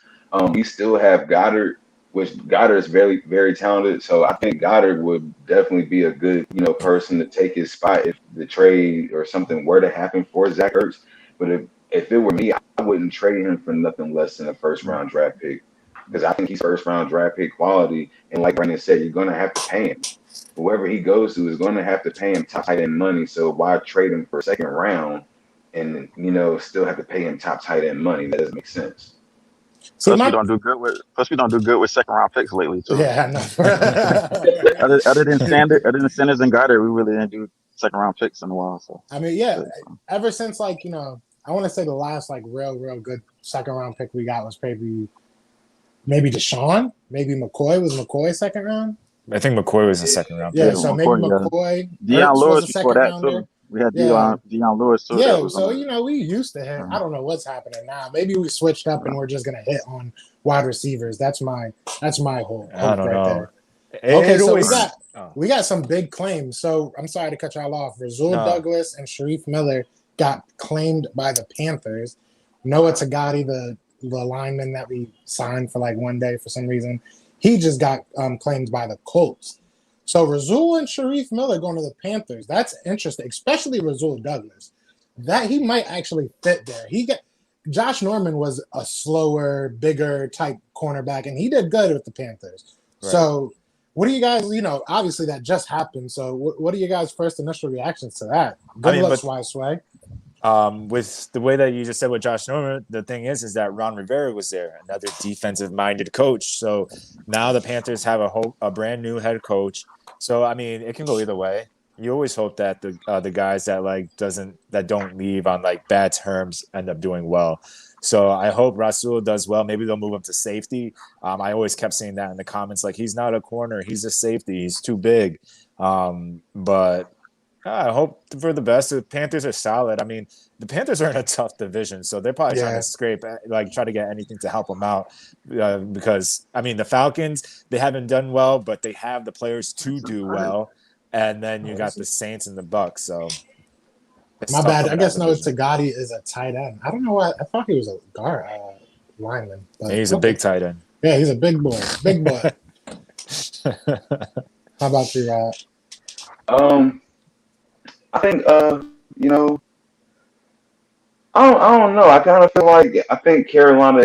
[SPEAKER 4] We still have Goddard, which Goddard is very, very talented. So I think Goddard would definitely be a good, person to take his spot if the trade or something were to happen for Zach Ertz. But if it were me, I wouldn't trade him for nothing less than a first round draft pick because I think he's first round draft pick quality. And like Brandon said, you're going to have to pay him. Whoever he goes to is going to have to pay him top tight end money. So why trade him for a second round and, still have to pay him top tight end money? That doesn't make sense.
[SPEAKER 5] Plus, we don't do good with second round picks lately too.
[SPEAKER 1] Yeah, I know.
[SPEAKER 5] other than Sanders and Goddard, we really didn't do second round picks in a while. So
[SPEAKER 1] I mean, ever since I want to say the last real good second round pick we got was maybe Deshaun, maybe McCoy. Was McCoy second round?
[SPEAKER 3] I think McCoy was a second round pick.
[SPEAKER 1] Yeah, so maybe McCoy.
[SPEAKER 5] Deion Lewis before that too. We had
[SPEAKER 1] Yeah.
[SPEAKER 5] Deion Lewis too. That
[SPEAKER 1] Yeah,
[SPEAKER 5] was
[SPEAKER 1] so
[SPEAKER 5] on
[SPEAKER 1] we used to hit. I don't know what's happening now. Maybe we switched up and we're just gonna hit on wide receivers. That's my whole
[SPEAKER 3] I
[SPEAKER 1] hope
[SPEAKER 3] don't
[SPEAKER 1] right
[SPEAKER 3] know.
[SPEAKER 1] there. Okay,
[SPEAKER 3] It
[SPEAKER 1] so we
[SPEAKER 3] always.
[SPEAKER 1] got
[SPEAKER 3] Oh,
[SPEAKER 1] we got some big claims. So I'm sorry to cut y'all off. Rasul
[SPEAKER 3] no.
[SPEAKER 1] Douglas and Sharif Miller got claimed by the Panthers. Noah Tagati, the lineman that we signed for like one day for some reason, he just got claimed by the Colts. So Rasul and Sharif Miller going to the Panthers. That's interesting, especially Rasul Douglas. That he might actually fit there. Josh Norman was a slower, bigger type cornerback, and he did good with the Panthers.
[SPEAKER 3] Right.
[SPEAKER 1] So what do you guys, obviously that just happened. So what are you guys' first initial reactions to that? Good luck, Sway.
[SPEAKER 3] With the way that you just said with Josh Norman, the thing is that Ron Rivera was there, another defensive-minded coach. So now the Panthers have a brand new head coach. So I mean, it can go either way. You always hope that the guys that don't leave on like bad terms end up doing well. So I hope Rasul does well. Maybe they'll move him to safety. I always kept saying that in the comments, like he's not a corner, he's a safety, he's too big. But I hope for the best. The Panthers are solid. I mean, the Panthers are in a tough division, so they're probably trying to try to get anything to help them out. Because I mean, the Falcons, they haven't done well, but they have the players to do well. And then you got the Saints and the Bucks. So
[SPEAKER 1] my bad. I guess Noah Tagati is a tight end. I don't know why. I thought he was a guard lineman. But
[SPEAKER 3] he's a big tight end.
[SPEAKER 1] Yeah, he's a big boy. Big boy. How about you, Rod?
[SPEAKER 4] I think I don't know. I kind of feel like I think Carolina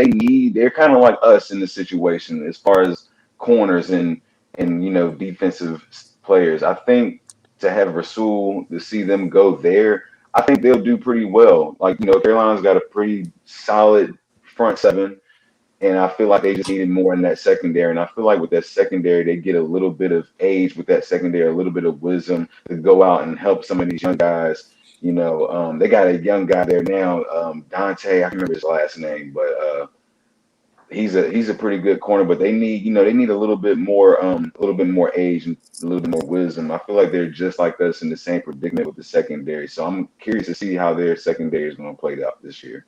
[SPEAKER 4] they're kind of like us in this situation as far as corners and defensive players. I think to have Rasul to see them go there, I think they'll do pretty well. Like Carolina's got a pretty solid front seven, and I feel like they just needed more in that secondary. And I feel like with that secondary, they get a little bit of age with that secondary, a little bit of wisdom to go out and help some of these young guys. They got a young guy there now, Dante. I can't remember his last name, but he's a pretty good corner. But they need a little bit more age and a little bit more wisdom. I feel like they're just like us in the same predicament with the secondary. So I'm curious to see how their secondary is going to play out this year.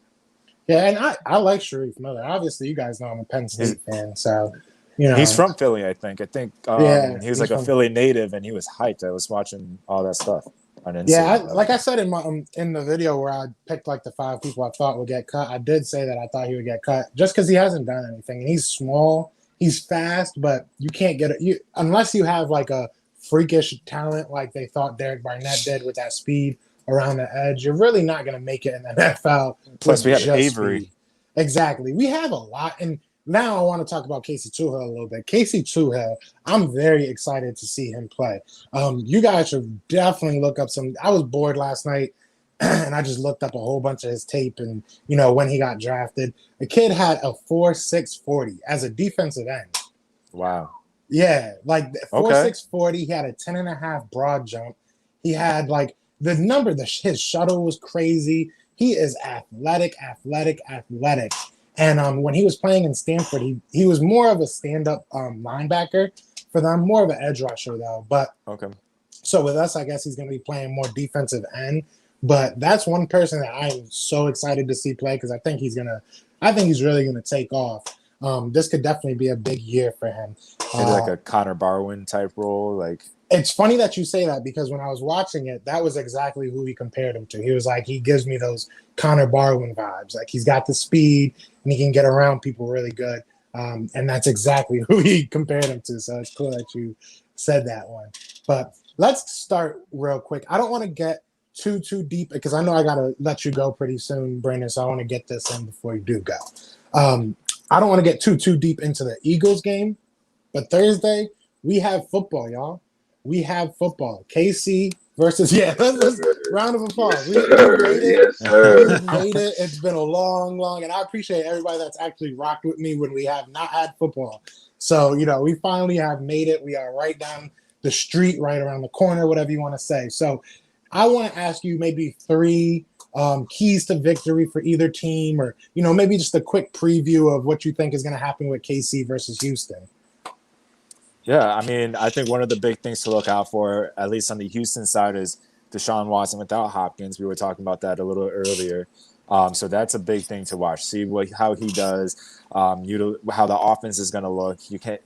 [SPEAKER 1] Yeah, and I like Sharif Miller. Obviously, you guys know I'm a Penn State fan, so
[SPEAKER 3] he's from Philly. I think he was like a Philly native, and he was hyped. I was watching all that stuff on Instagram.
[SPEAKER 1] Yeah, like I said in the video where I picked like the 5 people I thought would get cut. I did say that I thought he would get cut just because he hasn't done anything, and he's small, he's fast, but you can't get it unless you have like a freakish talent like they thought Derek Barnett did with that speed around the edge. You're really not going to make it in the NFL.
[SPEAKER 3] Plus, we have Avery.
[SPEAKER 1] Speed. Exactly. We have a lot. And now I want to talk about Casey Twoher a little bit. Casey Twoher, I'm very excited to see him play. You guys should definitely look up I was bored last night, and I just looked up a whole bunch of his tape and, when he got drafted. The kid had a 4.6 40 as a defensive end.
[SPEAKER 3] Wow.
[SPEAKER 1] Yeah, like 4.6 40. He had a 10.5 broad jump. He had like, his shuttle was crazy. He is athletic. And when he was playing in Stanford, he was more of a stand-up linebacker for them, more of an edge rusher though. But so with us, I guess he's going to be playing more defensive end. But that's one person that I'm so excited to see play because I think he's really gonna take off. This could definitely be a big year for him.
[SPEAKER 3] Maybe like a Connor Barwin type role, like.
[SPEAKER 1] It's funny that you say that because when I was watching it, that was exactly who he compared him to. He was like, he gives me those Connor Barwin vibes. Like he's got the speed and he can get around people really good. And that's exactly who he compared him to. So it's cool that you said that one. But let's start real quick. I don't want to get too deep because I know I got to let you go pretty soon, Brandon. So I want to get this in before you do go. I don't want to get too deep into the Eagles game. But Thursday, we have football, y'all. We have football. KC versus let's round of applause. We made it.
[SPEAKER 4] Yes, sir.
[SPEAKER 1] We made it. It's been a long, and I appreciate everybody that's actually rocked with me when we have not had football. So, we finally have made it. We are right down the street, right around the corner, whatever you want to say. So I want to ask you maybe 3 keys to victory for either team or, maybe just a quick preview of what you think is going to happen with KC versus Houston.
[SPEAKER 3] Yeah, I mean, I think one of the big things to look out for, at least on the Houston side, is Deshaun Watson without Hopkins. We were talking about that a little earlier. So that's a big thing to watch. See how he does. How the offense is going to look. You can't.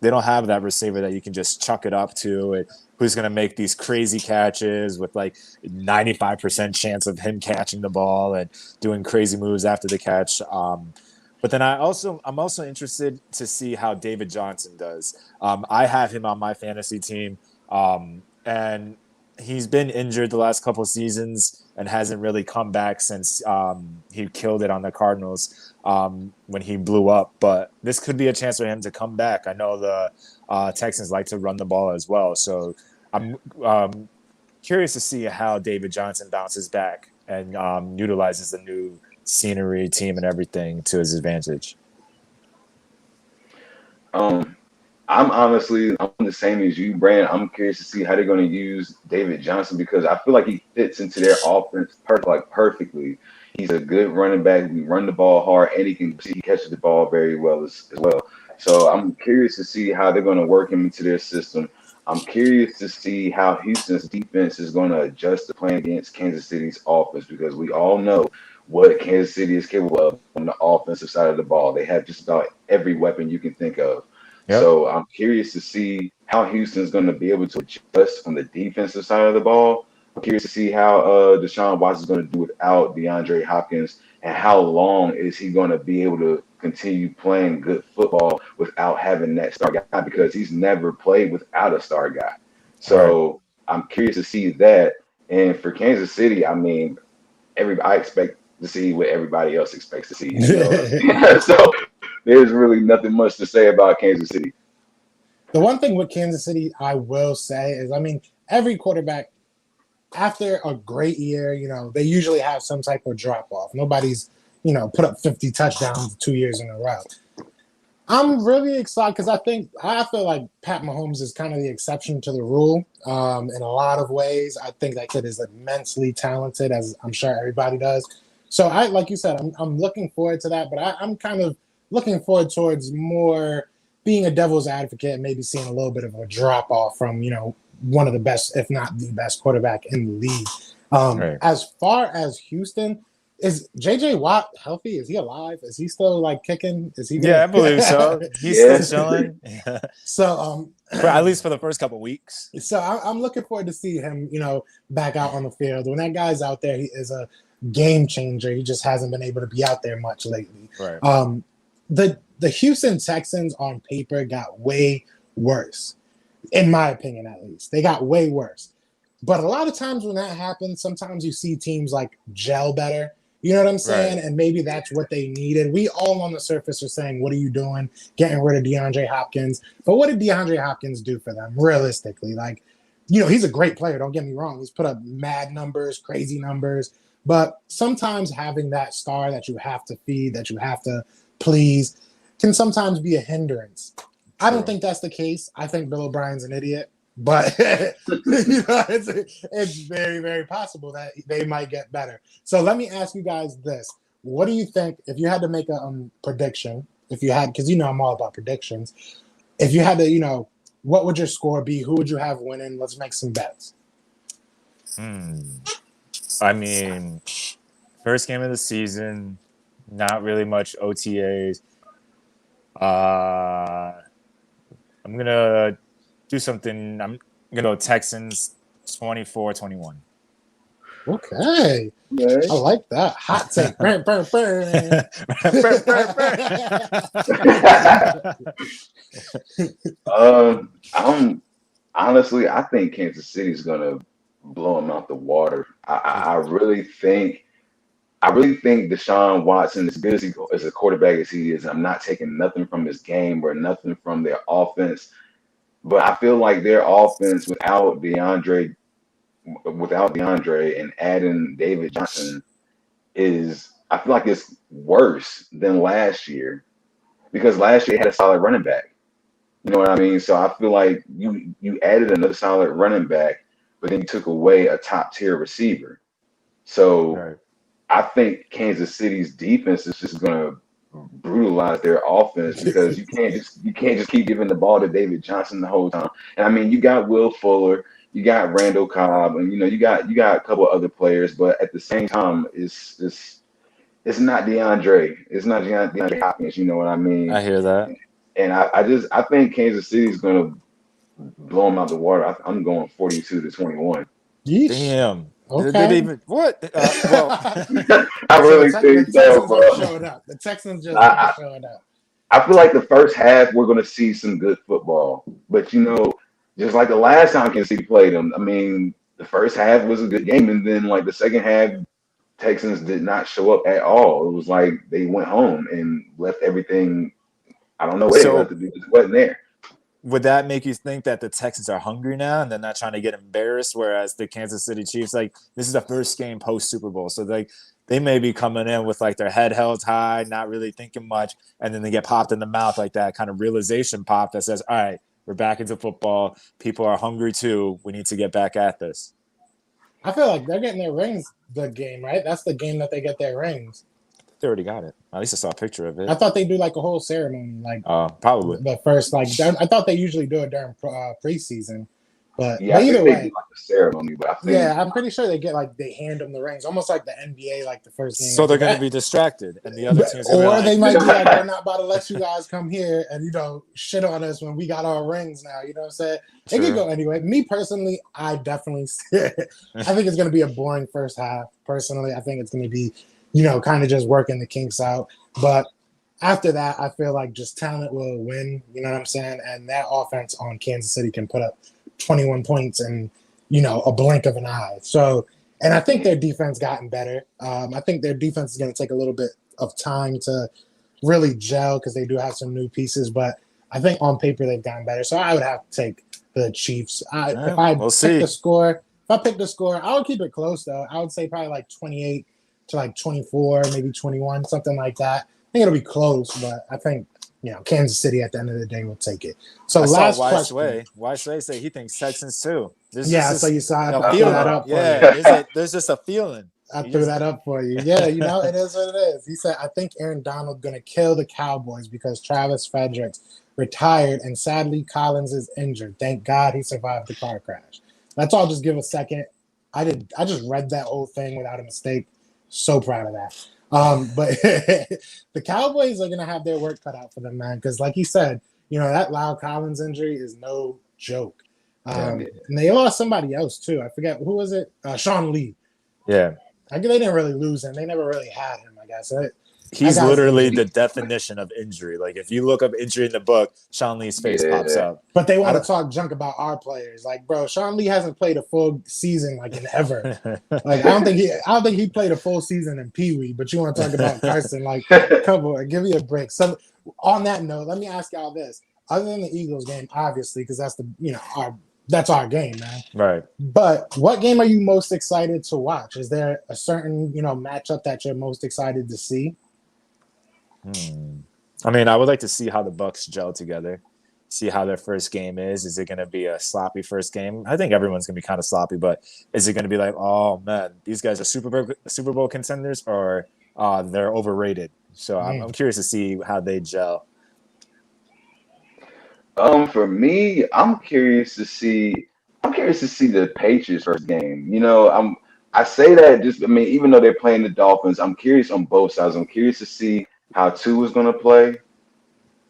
[SPEAKER 3] They don't have that receiver that you can just chuck it up to, and who's going to make these crazy catches with like 95% chance of him catching the ball and doing crazy moves after the catch. But then I'm also interested to see how David Johnson does. I have him on my fantasy team, and he's been injured the last couple of seasons and hasn't really come back since he killed it on the Cardinals when he blew up. But this could be a chance for him to come back. I know the Texans like to run the ball as well. So I'm curious to see how David Johnson bounces back and utilizes the new scenery, team, and everything to his advantage.
[SPEAKER 4] I'm the same as you, Brand. I'm curious to see how they're going to use David Johnson because I feel like he fits into their offense perfectly. He's a good running back. We run the ball hard, and he catches the ball very well as well. So I'm curious to see how they're going to work him into their system. I'm curious to see how Houston's defense is going to adjust to playing against Kansas City's offense because we all know what Kansas City is capable of on the offensive side of the ball. They have just about every weapon you can think of. Yep. So I'm curious to see how Houston's going to be able to adjust on the defensive side of the ball. I'm curious to see how Deshaun Watson is going to do without DeAndre Hopkins and how long is he going to be able to continue playing good football without having that star guy because he's never played without a star guy. So I'm curious to see that. And for Kansas City, I mean, I expect to see what everybody else expects to see. So there's really nothing much to say about Kansas City.
[SPEAKER 1] The one thing with Kansas City I will say is, I mean, every quarterback, after a great year, they usually have some type of drop-off. Nobody's, put up 50 touchdowns 2 years in a row. I'm really excited because I feel like Pat Mahomes is kind of the exception to the rule in a lot of ways. I think that kid is immensely talented, as I'm sure everybody does. So like you said, I'm looking forward to that, but I'm kind of looking forward towards more being a devil's advocate and maybe seeing a little bit of a drop off from, one of the best, if not the best quarterback in the league. As far as Houston, is JJ Watt healthy? Is he alive? Is he still like kicking? Is he?
[SPEAKER 3] Yeah, I believe so. He's still chilling.
[SPEAKER 1] So,
[SPEAKER 3] at least for the first couple of weeks.
[SPEAKER 1] So I'm looking forward to see him, back out on the field. When that guy's out there, he is a game changer. He just hasn't been able to be out there much lately.
[SPEAKER 3] Right.
[SPEAKER 1] The Houston Texans on paper got way worse, in my opinion, at least. They got way worse. But a lot of times when that happens, sometimes you see teams like gel better. You know what I'm saying? Right. And maybe that's what they needed. We all on the surface are saying, what are you doing? Getting rid of DeAndre Hopkins. But what did DeAndre Hopkins do for them, realistically? Like, he's a great player. Don't get me wrong. He's put up mad numbers, crazy numbers. But sometimes having that star that you have to feed, that you have to please, can sometimes be a hindrance. I don't think that's the case. I think Bill O'Brien's an idiot. But it's very, very possible that they might get better. So let me ask you guys this. What do you think, if you had to make a prediction, because I'm all about predictions, if you had to, what would your score be? Who would you have winning? Let's make some bets.
[SPEAKER 3] I mean, first game of the season, not really much OTAs. I'm going to do something. I'm going to go Texans 24-21.
[SPEAKER 1] Okay. I like that. Hot take. Burn, burn, burn.
[SPEAKER 4] I think Kansas City is going to blow them out the water. I really think Deshaun Watson, as good as he as a quarterback as he is, I'm not taking nothing from his game or nothing from their offense. But I feel like their offense without DeAndre and adding David Johnson I feel like it's worse than last year because last year they had a solid running back. You know what I mean? So I feel like you added another solid running back, but then you took away a top tier receiver. So I think Kansas City's defense is just going to brutalize their offense because you can't just keep giving the ball to David Johnson the whole time. And I mean, you got Will Fuller, you got Randall Cobb, and you got a couple other players, but at the same time, it's not DeAndre. It's not DeAndre Hopkins. You know what I mean?
[SPEAKER 3] I hear that.
[SPEAKER 4] And I think Kansas City is going to blow them out the water. I'm going 42-21.
[SPEAKER 1] Yeesh.
[SPEAKER 3] Damn.
[SPEAKER 1] Okay.
[SPEAKER 3] Did they even what? Well,
[SPEAKER 4] I really think so, bro.
[SPEAKER 1] The Texans just showing up.
[SPEAKER 4] I feel like the first half we're going to see some good football, but just like the last time Kansas City played them, I mean, the first half was a good game, and then like the second half, Texans did not show up at all. It was like they went home and left everything. I don't know what they left to do. It wasn't there.
[SPEAKER 3] Would that make you think that the Texans are hungry now and they're not trying to get embarrassed? Whereas the Kansas City Chiefs, like, this is the first game post Super Bowl, so they may be coming in with like their head held high, not really thinking much, and then they get popped in the mouth like that kind of realization pop that says, "All right, we're back into football. People are hungry too. We need to get back at this."
[SPEAKER 1] I feel like they're getting their rings. The game, right? That's the game that they get their rings.
[SPEAKER 3] They already got it. At least I saw a picture of it.
[SPEAKER 1] I thought they do like a whole ceremony, like
[SPEAKER 3] probably
[SPEAKER 1] the first. Like I thought they usually do it during preseason, but
[SPEAKER 4] yeah,
[SPEAKER 1] either
[SPEAKER 4] way,
[SPEAKER 1] way,
[SPEAKER 4] they do like a ceremony. But
[SPEAKER 1] I'm pretty sure they hand them the rings, almost like the NBA, like the first game.
[SPEAKER 3] So they're going to be distracted, and the other teams,
[SPEAKER 1] or they might be like, "We're not about to let you guys come here and shit on us when we got our rings now." You know what I'm saying? Sure. It could go anyway. Me personally, I definitely, I think it's going to be a boring first half. Personally, I think it's going to be, kind of just working the kinks out. But after that, I feel like just talent will win. You know what I'm saying? And that offense on Kansas City can put up 21 points in, a blink of an eye. So, and I think their defense gotten better. I think their defense is going to take a little bit of time to really gel because they do have some new pieces. But I think on paper they've gotten better. So I would have to take the Chiefs. If I pick the score, I would keep it close though. I would say probably like 28 to like 24, maybe 21, something like that. I think it'll be close, but I think Kansas City at the end of the day will take it. So last question.
[SPEAKER 3] Sway say he thinks Texans too.
[SPEAKER 1] So you saw I
[SPEAKER 3] threw
[SPEAKER 1] that up for
[SPEAKER 3] you. There's just a feeling.
[SPEAKER 1] I threw that up for you. Yeah, it is what it is. He said, I think Aaron Donald's going to kill the Cowboys because Travis Fredericks retired and sadly Collins is injured. Thank God he survived the car crash. Let's all just give a second. I just read that whole thing without a mistake. So proud of that. But the Cowboys are going to have their work cut out for them, man. Because like he said, that Lyle Collins injury is no joke. And they lost somebody else too. I forget who was it. Sean Lee.
[SPEAKER 3] Yeah.
[SPEAKER 1] They didn't really lose him. They never really had him, I guess.
[SPEAKER 3] He's literally the definition of injury. Like if you look up injury in the book, Sean Lee's face pops up.
[SPEAKER 1] But they want to talk junk about our players. Like, bro, Sean Lee hasn't played a full season like in ever. Like I don't think he played a full season in Pee Wee. But you want to talk about Carson? Like, come on, give me a break. So on that note, let me ask y'all this: other than the Eagles game, obviously, because that's that's our game, man.
[SPEAKER 3] Right.
[SPEAKER 1] But what game are you most excited to watch? Is there a certain matchup that you're most excited to see?
[SPEAKER 3] I mean, I would like to see how the Bucks gel together, see how their first game is. Is it going to be a sloppy first game? I think everyone's going to be kind of sloppy, but is it going to be like, oh man, these guys are Super Bowl contenders, or they're overrated? So I'm curious to see how they gel.
[SPEAKER 4] For me, I'm curious to see the Patriots first game. I say that even though they're playing the Dolphins, I'm curious on both sides. I'm curious to see how Tua is going to play,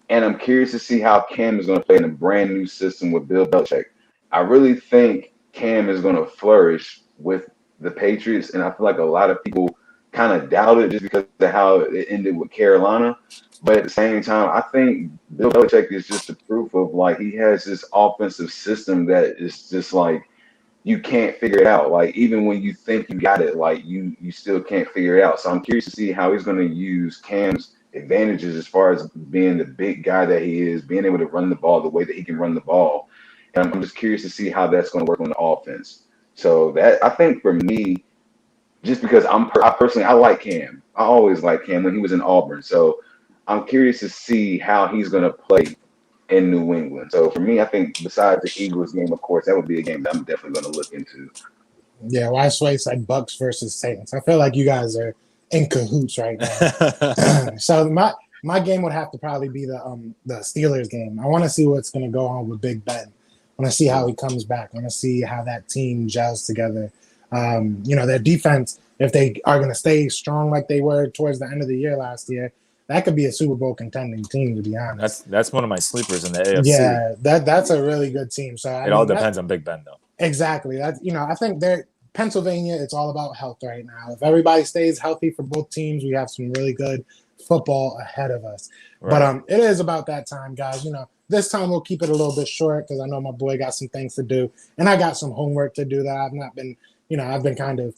[SPEAKER 4] and I'm curious to see how Cam is going to play in a brand new system with Bill Belichick. I really think Cam is going to flourish with the Patriots, and I feel like a lot of people kind of doubt it just because of how it ended with Carolina. But at the same time, I think Bill Belichick is just a proof of like he has this offensive system that is just like you can't figure it out. Like even when you think you got it, like you still can't figure it out. So I'm curious to see how he's going to use Cam's advantages as far as being the big guy that he is, being able to run the ball the way that he can run the ball. And I'm just curious to see how that's going to work on the offense. So that I think for me, just because I like Cam. I always liked Cam when he was in Auburn. So I'm curious to see how he's going to play in New England. So for me, I think besides the Eagles game, of course, that would be a game that I'm definitely going to look into.
[SPEAKER 1] Yeah, why Sway said Bucks versus Saints. I feel like you guys are in cahoots right now. So my game would have to probably be the Steelers game. I want to see what's going to go on with Big Ben. I want to see how he comes back. I want to see how that team gels together. Their defense, if they are going to stay strong like they were towards the end of the year last year, that could be a Super Bowl contending team, to be honest.
[SPEAKER 3] That's one of my sleepers in the AFC.
[SPEAKER 1] Yeah, that's a really good team. So
[SPEAKER 3] it all depends on Big Ben, though.
[SPEAKER 1] Exactly. I think Pennsylvania, it's all about health right now. If everybody stays healthy for both teams, we have some really good football ahead of us. Right. But it is about that time, guys. This time we'll keep it a little bit short because I know my boy got some things to do, and I got some homework to do that I've not been, I've been kind of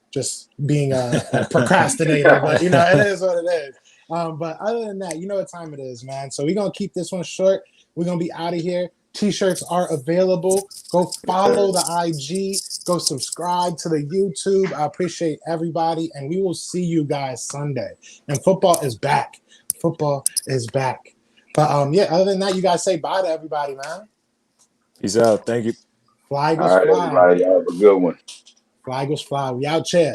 [SPEAKER 1] just being a procrastinator, but it is what it is. But other than that, you know what time it is, man. So we're going to keep this one short. We're going to be out of here. T-shirts are available. Go follow the IG. Go subscribe to the YouTube. I appreciate everybody, and we will see you guys Sunday. And football is back. Football is back. But other than that, you guys say bye to everybody, man.
[SPEAKER 3] Peace out. Thank you.
[SPEAKER 1] Fly goes
[SPEAKER 4] fly.
[SPEAKER 1] fly.
[SPEAKER 4] Everybody, have a good one.
[SPEAKER 1] Fly goes fly. We out here.